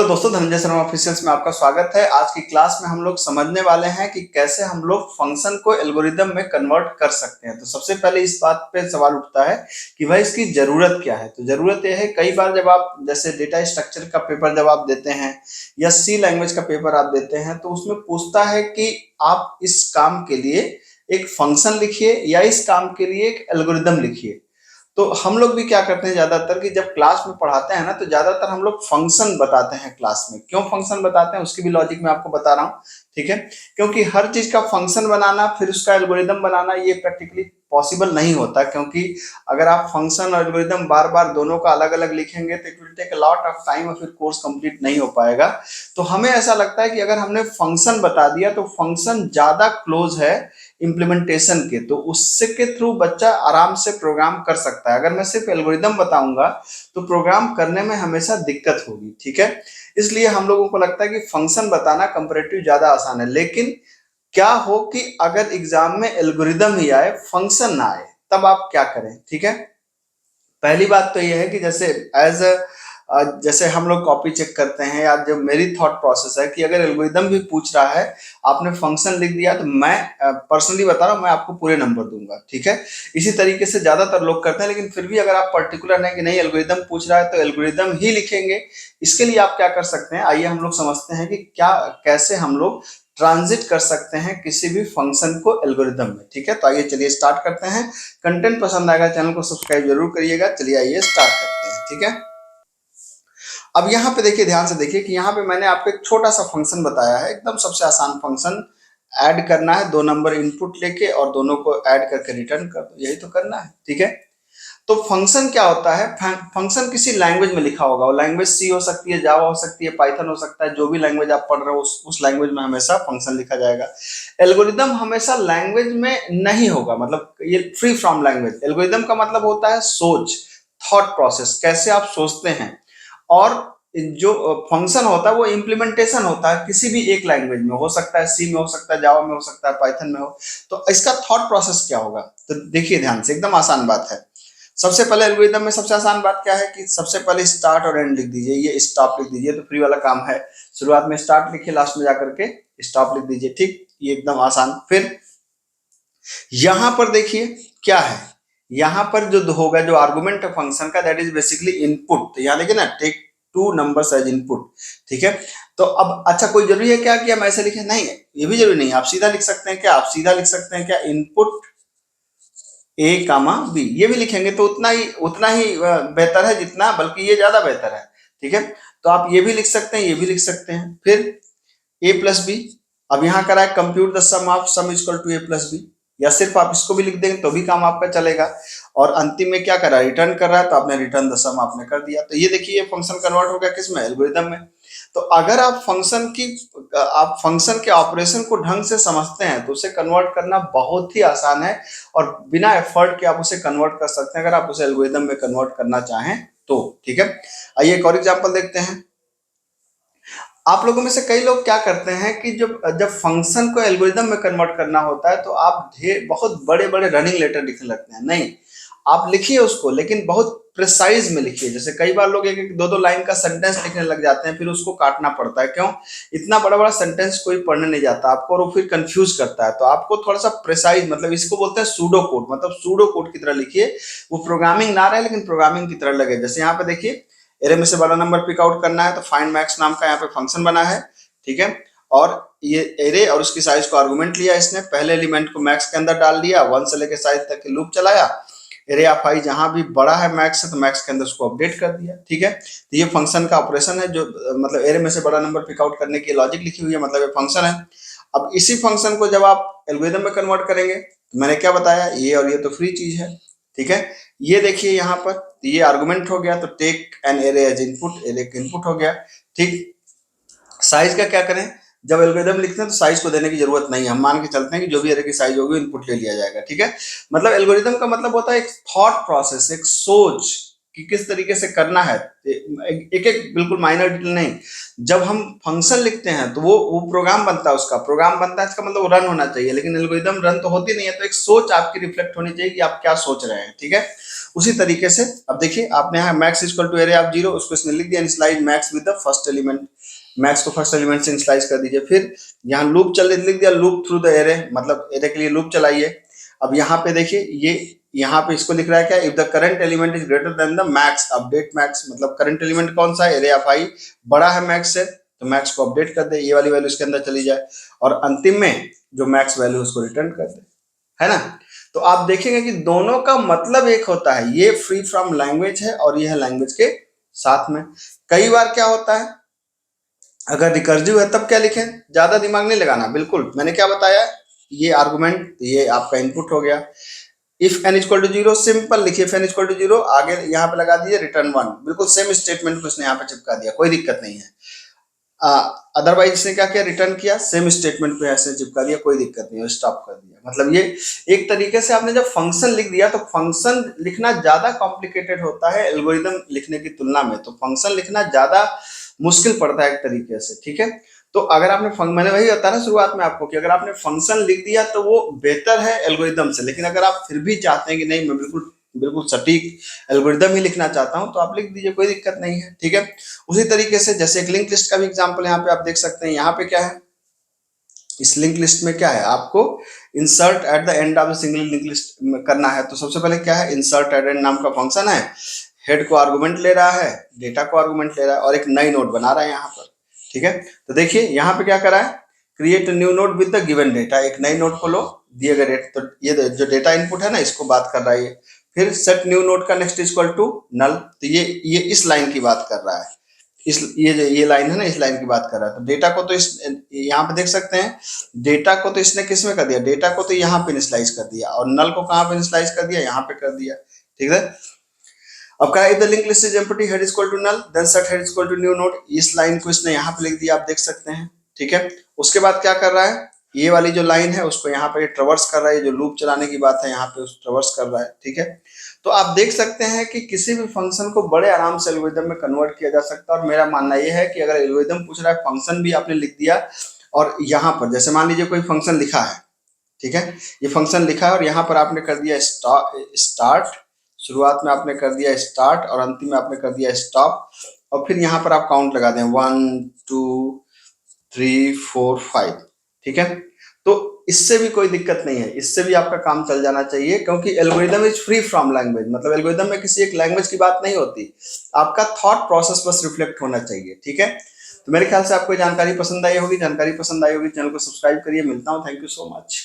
Hello दोस्तों, Dhananjay Sharma officials में आपका स्वागत है। आज की क्लास में हम लोग समझने वाले हैं कि कैसे हम लोग फंक्शन को एल्गोरिदम में कन्वर्ट कर सकते हैं। तो सबसे पहले इस बात पे सवाल उठता है कि भाई इसकी जरूरत क्या है। तो जरूरत यह है, कई बार जब आप जैसे डेटा स्ट्रक्चर का पेपर जब आप देते हैं या सी लैंग्वेज का पेपर आप देते हैं तो उसमें पूछता है कि आप इस काम के लिए एक फंक्शन लिखिए या इस काम के लिए एक एल्गोरिदम लिखिए। तो हम लोग भी क्या करते हैं ज्यादातर कि जब क्लास में पढ़ाते हैं ना तो ज्यादातर हम लोग फंक्शन बताते हैं क्लास में। क्यों फंक्शन बताते हैं उसकी भी लॉजिक मैं आपको बता रहा हूँ, ठीक है। क्योंकि हर चीज का फंक्शन बनाना फिर उसका एल्गोरिदम बनाना ये प्रैक्टिकली पॉसिबल नहीं होता, क्योंकि अगर आप फंक्शन और एल्गोरिदम बार बार दोनों का अलग अलग लिखेंगे तो it will take a lot of time और फिर कोर्स कंप्लीट नहीं हो पाएगा। तो हमें ऐसा लगता है कि अगर हमने फंक्शन बता दिया तो फंक्शन ज्यादा क्लोज है इम्प्लीमेंटेशन के, तो उससे के थ्रू बच्चा आराम से प्रोग्राम कर सकता है। अगर मैं सिर्फ एल्गोरिदम बताऊंगा तो प्रोग्राम करने में हमेशा दिक्कत होगी, ठीक है। इसलिए हम लोगों को लगता है कि फंक्शन बताना कंपैरेटिव ज्यादा आसान है। लेकिन क्या हो कि अगर एग्जाम में एल्गोरिदम ही आए फंक्शन ना आए, तब आप क्या करें, ठीक है। पहली बात तो ये है कि जैसे एज जैसे हम लोग कॉपी चेक करते हैं या जब मेरी थॉट प्रोसेस है कि अगर एल्गोरिदम भी पूछ रहा है, आपने फंक्शन लिख दिया तो मैं पर्सनली बता रहा हूँ, मैं आपको पूरे नंबर दूंगा, ठीक है। इसी तरीके से ज्यादातर लोग करते हैं। लेकिन फिर भी अगर आप पर्टिकुलर नहीं कि नहीं एल्गोरिदम पूछ रहा है तो एल्गोरिदम ही लिखेंगे, इसके लिए आप क्या कर सकते हैं, आइए हम लोग समझते हैं कि क्या कैसे हम लोग ट्रांजिट कर सकते हैं किसी भी फंक्शन को एल्गोरिदम में, ठीक है। तो आइए चलिए स्टार्ट करते हैं। कंटेंट पसंद आएगा चैनल को सब्सक्राइब जरूर करिएगा। चलिए आइए स्टार्ट करते हैं, ठीक है। अब यहाँ पे देखिए, ध्यान से देखिए कि यहाँ पे मैंने आपको एक छोटा सा फंक्शन बताया है, एकदम सबसे आसान फंक्शन। ऐड करना है, 2 नंबर इनपुट लेके और दोनों को ऐड करके रिटर्न कर दो, यही तो करना है, ठीक है। तो फंक्शन क्या होता है, फंक्शन किसी लैंग्वेज में लिखा होगा। वो लैंग्वेज सी हो सकती है, जावा हो सकती है, पाइथन हो सकता है, जो भी लैंग्वेज आप पढ़ रहे हो उस लैंग्वेज में हमेशा फंक्शन लिखा जाएगा। एल्गोरिदम हमेशा लैंग्वेज में नहीं होगा, मतलब ये फ्री फ्रॉम लैंग्वेज। एल्गोरिदम का मतलब होता है सोच, थॉट प्रोसेस, कैसे आप सोचते हैं। और जो फंक्शन होता है वो इम्प्लीमेंटेशन होता है किसी भी एक लैंग्वेज में, हो सकता है सी में, हो सकता है जावा में, हो सकता है पाइथन में हो। तो इसका थॉट प्रोसेस क्या होगा, तो देखिए ध्यान से, एकदम आसान बात है। सबसे पहले एल्गोरिदम में सबसे आसान बात क्या है कि सबसे पहले स्टार्ट और एंड लिख दीजिए, ये स्टॉप लिख दीजिए, तो फ्री वाला काम है। शुरुआत में स्टार्ट लिखिए, लास्ट में जाकर के स्टॉप लिख दीजिए, ठीक, ये एकदम आसान। फिर यहां पर देखिए क्या है, यहां पर जो होगा, जो आर्गुमेंट है फंक्शन का, दैट इज बेसिकली इनपुट। तो यहां देखिए ना, टेक 2 नंबर्स एज इनपुट, ठीक है। तो अब अच्छा, कोई जरूरी है क्या कि हम ऐसे लिखें, नहीं ये भी जरूरी नहीं, आप सीधा लिख सकते हैं। क्या आप सीधा लिख सकते हैं क्या, इनपुट ए कामा बी, ये भी लिखेंगे तो उतना ही बेहतर है जितना, बल्कि ये ज्यादा बेहतर है, ठीक है। तो आप ये भी लिख सकते हैं, ये भी लिख सकते हैं। फिर ए प्लस बी, अब यहाँ करा है compute the sum of sum equal to A plus B, या सिर्फ आप इसको भी लिख देंगे तो भी काम आपका चलेगा। और अंतिम में क्या कर रहा है, रिटर्न कर रहा है, तो आपने रिटर्न द सम आपने कर दिया। तो ये देखिए, ये फंक्शन कन्वर्ट हो गया किसमें, एल्गोरिदम में। तो अगर आप फंक्शन के ऑपरेशन को ढंग से समझते हैं तो उसे कन्वर्ट करना बहुत ही आसान है, और बिना एफर्ट के आप उसे कन्वर्ट कर सकते हैं अगर आप उसे एल्गोरिदम में कन्वर्ट करना चाहें तो, ठीक है। आइए एक और एग्जांपल देखते हैं। आप लोगों में से कई लोग क्या करते हैं कि जब जब फंक्शन को एल्गोरिदम में कन्वर्ट करना होता है तो आप बहुत बड़े बड़े रनिंग लेटर लिखने लगते हैं। नहीं, आप लिखिए उसको, लेकिन बहुत प्रिसाइज में लिखिए। जैसे कई बार लोग एक एक दो दो लाइन का सेंटेंस लिखने लग जाते हैं, फिर उसको काटना पड़ता है। क्यों, इतना बड़ा बड़ा सेंटेंस कोई पढ़ने नहीं जाता आपको, और वो फिर कंफ्यूज करता है। तो आपको थोड़ा सा प्रिसाइज, मतलब इसको बोलते हैं सूडो कोड, मतलब सूडो कोड की तरह लिखिए। वो प्रोग्रामिंग ना रहे लेकिन प्रोग्रामिंग की तरह लगे। जैसे यहाँ पे देखिए, एरे में से बड़ा नंबर पिक आउट करना है, तो फाइंड मैक्स नाम का यहाँ पे फंक्शन बना है, ठीक है। और ये एरे और उसकी साइज को आर्गुमेंट लिया इसने, पहले एलिमेंट को मैक्स के अंदर डाल दिया, 1 से लेकर साइज तक की लूप चलाया। एरे ऑफ आई जहां भी बड़ा है मैक्स से, तो मैक्स के अंदर उसको अपडेट कर दिया, ठीक है। तो ये फंक्शन का ऑपरेशन है, जो मतलब एरे में से बड़ा नंबर पिक आउट करने की लॉजिक लिखी हुई है, मतलब ये फंक्शन है। अब इसी फंक्शन को जब आप एल्गोरिदम में कन्वर्ट करेंगे, तो मैंने क्या बताया, ये और ये तो फ्री चीज है, ठीक है। ये देखिए यहाँ पर ये आर्गुमेंट हो गया, तो take an array as input, array input हो गया, ठीक। साइज का क्या करें, जब एल्गोरिदम लिखते हैं तो साइज को देने की जरूरत नहीं है, हम मान के चलते हैं कि जो भी एरे की साइज होगी इनपुट ले लिया जाएगा, ठीक है। मतलब एल्गोरिदम का मतलब होता है एक थॉट प्रोसेस, एक सोच कि किस तरीके से करना है, एक एक बिल्कुल माइनर डिटेल नहीं। जब हम फंक्शन लिखते हैं तो वो प्रोग्राम बनता है, उसका प्रोग्राम बनता है, इसका मतलब वो रन होना चाहिए। लेकिन एल्गोरिदम रन तो होती नहीं है, तो एक सोच आपकी रिफ्लेक्ट होनी चाहिए कि आप क्या सोच रहे हैं, ठीक है। उसी तरीके से अब देखिए आपने यहाँ max equal to array of 0, उसको इसने लिख दिया initialise max with the first element, max को फर्स्ट एलिमेंट से इनिशियलाइज कर दीजिए। फिर यहाँ लूप चल लिख दिया लूप थ्रू द एरे, मतलब एरे के लिए लूप चलाइए। अब यहाँ पे देखिए ये यहाँ पे इसको लिख रहा है क्या, if the current element is greater than the max update max, मतलब करंट एलिमेंट कौन सा है, एरे ऑफ आई बड़ा है मैक्स से, तो मैक्स को अपडेट कर दे, ये वाली वैल्यू इसके अंदर चली जाए और अंतिम में जो मैक्स वैल्यू उसको रिटर्न कर दे, है ना। तो आप देखेंगे कि दोनों का मतलब एक होता है, ये फ्री फ्रॉम लैंग्वेज है और ये है लैंग्वेज के साथ में। कई बार क्या होता है, अगर रिकर्सिव है तब क्या लिखें, ज्यादा दिमाग नहीं लगाना, बिल्कुल मैंने क्या बताया, ये आर्गुमेंट ये आपका इनपुट हो गया। If N equal to 0 simple लिखिए, इफ एन इक्वल टू 0 आगे यहाँ पे लगा दीजिए रिटर्न 1, बिल्कुल सेम स्टेटमेंट को उसने यहाँ पे चिपका दिया, कोई दिक्कत नहीं है। अदरवाइज इसने क्या किया, रिटर्न किया सेम स्टेटमेंट को ऐसे चिपका दिया, कोई दिक्कत नहीं है, स्टॉप कर दिया। मतलब ये एक तरीके से आपने जब फंक्शन लिख दिया, तो फंक्शन लिखना ज्यादा कॉम्प्लिकेटेड होता है एल्गोरिदम लिखने की तुलना में, तो फंक्शन लिखना ज्यादा मुश्किल पड़ता है एक तरीके से, ठीक है। तो अगर आपने मैंने वही बताया ना शुरुआत में आपको कि अगर आपने फंक्शन लिख दिया तो वो बेहतर है एल्गोरिदम से, लेकिन अगर आप फिर भी चाहते हैं कि नहीं मैं बिल्कुल बिल्कुल सटीक एल्गोरिदम ही लिखना चाहता हूं, तो आप लिख दीजिए, कोई दिक्कत नहीं है, ठीक है। उसी तरीके से जैसे एक लिंक लिस्ट का भी एग्जांपल यहाँ पे आप देख सकते हैं, यहाँ पे क्या है, इस लिंक लिस्ट में क्या है, आपको insert at the end of the single link list करना है। तो सबसे पहले क्या है, इंसर्ट एट एंड नाम का फंक्शन है, हेड को आर्गुमेंट ले रहा है, डेटा को आर्गुमेंट ले रहा है और एक नई नोड बना रहा है यहाँ पर, ठीक है। तो देखिए यहाँ पे क्या करा है, create new node with the given data, एक नई नोड को लो दिए गए डेटा, तो ये जो डेटा इनपुट है ना इसको बात कर रहा है। फिर सेट न्यू नोड का नेक्स्ट इक्वल टू नल, तो ये इस लाइन की बात कर रहा है, इस ये लाइन है ना, इस लाइन की बात कर रहा है। तो डेटा को तो इस यहाँ पे देख सकते हैं, डेटा को तो इसने किस में कर दिया, डेटा को तो यहाँ पे इनिशियलाइज कर दिया और नल को कहाँ पे इनिशियलाइज कर दिया, यहाँ पे कर दिया, ठीक है। अब कहा if the link list is empty head equal to null then set head equal to new node, इस लाइन को इसने यहाँ पे लिख दिया, आप देख सकते हैं, ठीक है। उसके बाद क्या कर रहा है, ये वाली जो लाइन है उसको यहाँ पे ट्रवर्स कर रहा है, जो लूप चलाने की बात है यहाँ पे उस ट्रवर्स कर रहा है, ठीक है। तो आप देख सकते हैं कि किसी भी फंक्शन को बड़े आराम से एल्गोरिदम में कन्वर्ट किया जा सकता है। और मेरा मानना यह है कि अगर एल्गोरिदम पूछ रहा है, फंक्शन भी आपने लिख दिया और यहाँ पर जैसे मान लीजिए कोई फंक्शन लिखा है, ठीक है, ये फंक्शन लिखा है और यहाँ पर आपने कर दिया स्टार्ट, शुरुआत में आपने कर दिया स्टार्ट और अंतिम में आपने कर दिया स्टॉप, और फिर यहाँ पर आप काउंट लगा दें 1 2 3 4 5, ठीक है। तो इससे भी कोई दिक्कत नहीं है, इससे भी आपका काम चल जाना चाहिए, क्योंकि algorithm is free from language, मतलब एल्गोरिदम में किसी एक लैंग्वेज की बात नहीं होती, आपका थॉट प्रोसेस बस रिफ्लेक्ट होना चाहिए, ठीक है। तो मेरे ख्याल से आपको जानकारी पसंद आई होगी, जानकारी पसंद आई होगी चैनल को सब्सक्राइब करिए, मिलता हूँ, थैंक यू सो मच।